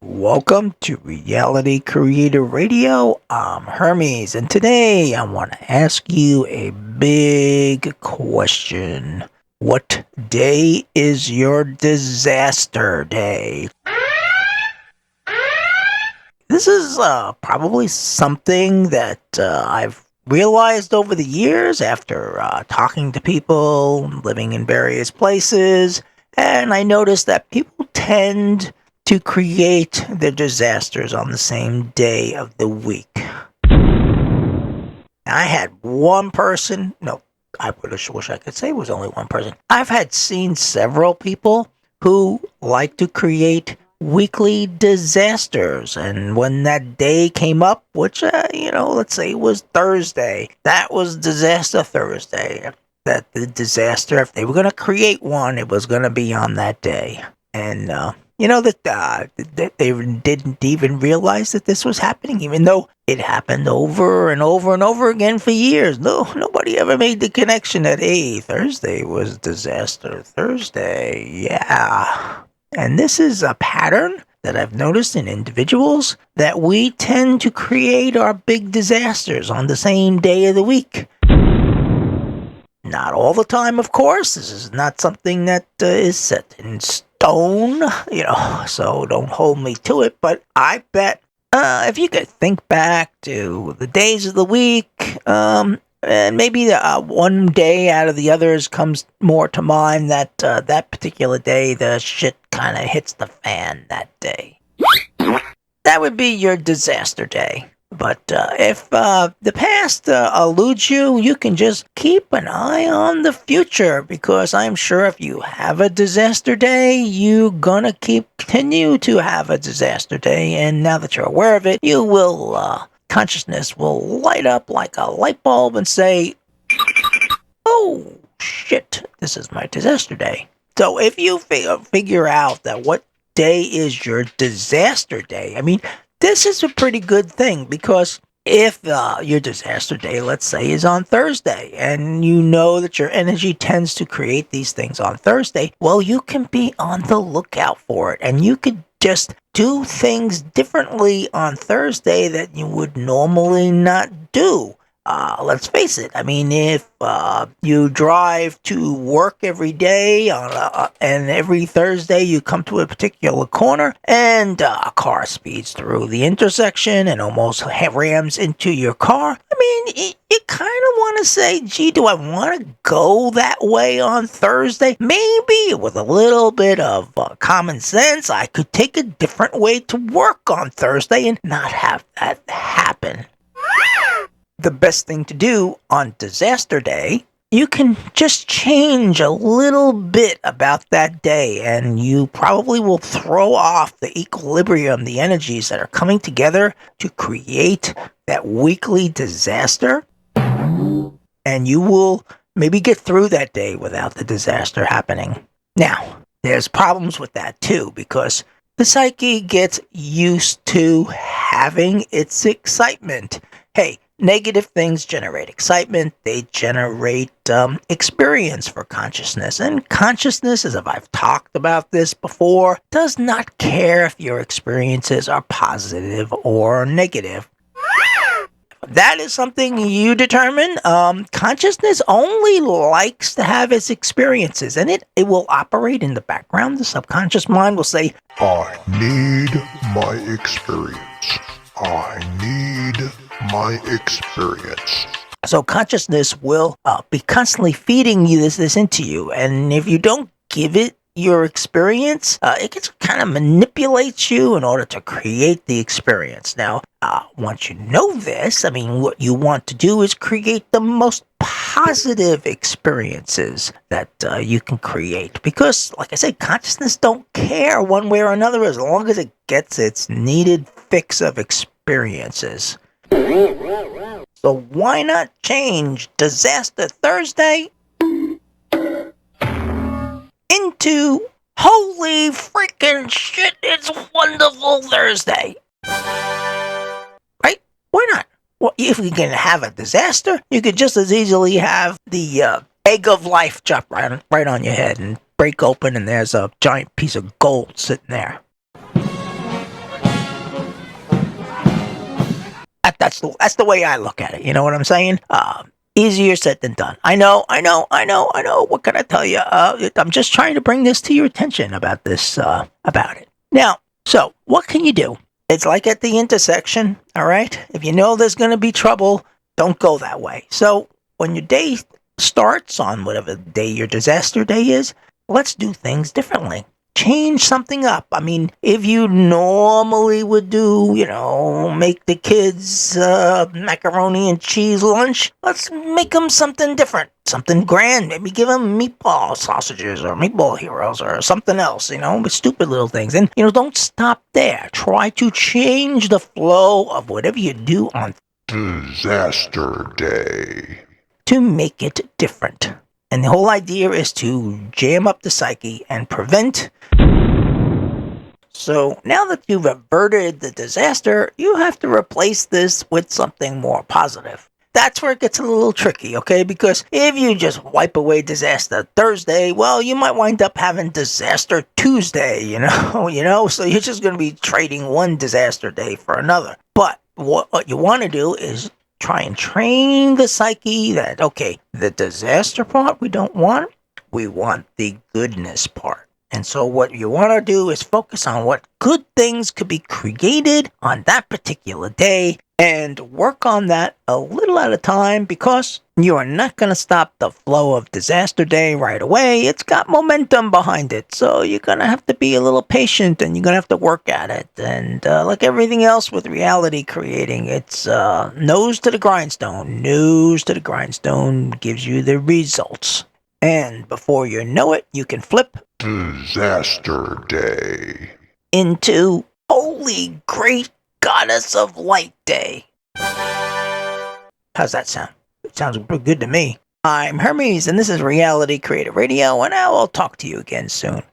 Welcome to Reality Creator Radio. I'm Hermes, and today I want to ask you a big question. What day is your disaster day? This is probably something that I've realized over the years after talking to people, living in various places, and I noticed that people tend to create their disasters on the same day of the week. I had one person, no, I wish I could say it was only one person. I've had seen several people who like to create weekly disasters. And when that day came up, which, let's say it was Thursday, that was Disaster Thursday. That the disaster, if they were going to create one, it was going to be on that day. And, that they didn't even realize that this was happening, even though it happened over and over and over again for years. Nobody ever made the connection that, hey, Thursday was Disaster Thursday. Yeah. And this is a pattern that I've noticed in individuals, that we tend to create our big disasters on the same day of the week. Not all the time, of course. This is not something that is set in stone, so don't hold me to it. But I bet if you could think back to the days of the week, and maybe one day out of the others comes more to mind, that that particular day, the shit kind of hits the fan that day. That would be your disaster day. But if the past eludes you, you can just keep an eye on the future, because I'm sure if you have a disaster day, you're gonna continue to have a disaster day. And now that you're aware of it, you will, consciousness will light up like a light bulb and say, oh, shit, this is my disaster day. So if you figure out that what day is your disaster day, I mean, this is a pretty good thing, because if your disaster day, let's say, is on Thursday, and you know that your energy tends to create these things on Thursday, well, you can be on the lookout for it, and you could just do things differently on Thursday that you would normally not do. Let's face it. I mean, if you drive to work every day and every Thursday you come to a particular corner and a car speeds through the intersection and almost rams into your car, I mean, you kind of want to say, gee, do I want to go that way on Thursday? Maybe with a little bit of common sense, I could take a different way to work on Thursday and not have that happen. The best thing to do on disaster day, you can just change a little bit about that day, and you probably will throw off the equilibrium, the energies that are coming together to create that weekly disaster, and you will maybe get through that day without the disaster happening. Now, there's problems with that too, because the psyche gets used to having its excitement. Hey, negative things generate excitement. They generate experience for consciousness. And consciousness, as I've talked about this before, does not care if your experiences are positive or negative. That is something you determine. Consciousness only likes to have its experiences, and it will operate in the background. The subconscious mind will say, I need my experience. I need my experience. So consciousness will be constantly feeding you this into you, and if you don't give it your experience, it kind of manipulates you in order to create the experience. Now, once you know this, I mean, what you want to do is create the most positive experiences that you can create, because, like I said, consciousness don't care one way or another as long as it gets its needed fix of experiences. So why not change Disaster Thursday into holy freaking shit, it's Wonderful Thursday? Right? Why not? Well, if you can have a disaster, you could just as easily have the egg of life drop right on your head and break open, and there's a giant piece of gold sitting there. That's the way I look at it. You know what I'm saying? Easier said than done. I know. What can I tell you? I'm just trying to bring this to your attention about this, about it. Now, so what can you do? It's like at the intersection, all right? If you know there's going to be trouble, don't go that way. So when your day starts on whatever day your disaster day is, let's do things differently. Change something up. I mean, if you normally would do, make the kids macaroni and cheese lunch, let's make them something different, something grand. Maybe give them meatball sausages or meatball heroes or something else, stupid little things. And, don't stop there. Try to change the flow of whatever you do on Disaster Day to make it different. And the whole idea is to jam up the psyche and prevent. So now that you've averted the disaster, you have to replace this with something more positive. That's where it gets a little tricky, okay? Because if you just wipe away disaster Thursday, well, you might wind up having disaster Tuesday, So you're just going to be trading one disaster day for another. But what you want to do is try and train the psyche that, okay, the disaster part we don't want, we want the goodness part. And so what you want to do is focus on what good things could be created on that particular day and work on that a little at a time, because you are not going to stop the flow of disaster day right away. It's got momentum behind it. So you're going to have to be a little patient, and you're going to have to work at it. And like everything else with reality creating, it's nose to the grindstone. Nose to the grindstone gives you the results. And before you know it, you can flip Disaster Day into Holy Great Goddess of Light Day. How's that sound? It sounds pretty good to me. I'm Hermes, and this is Reality Creator Radio, and I will talk to you again soon.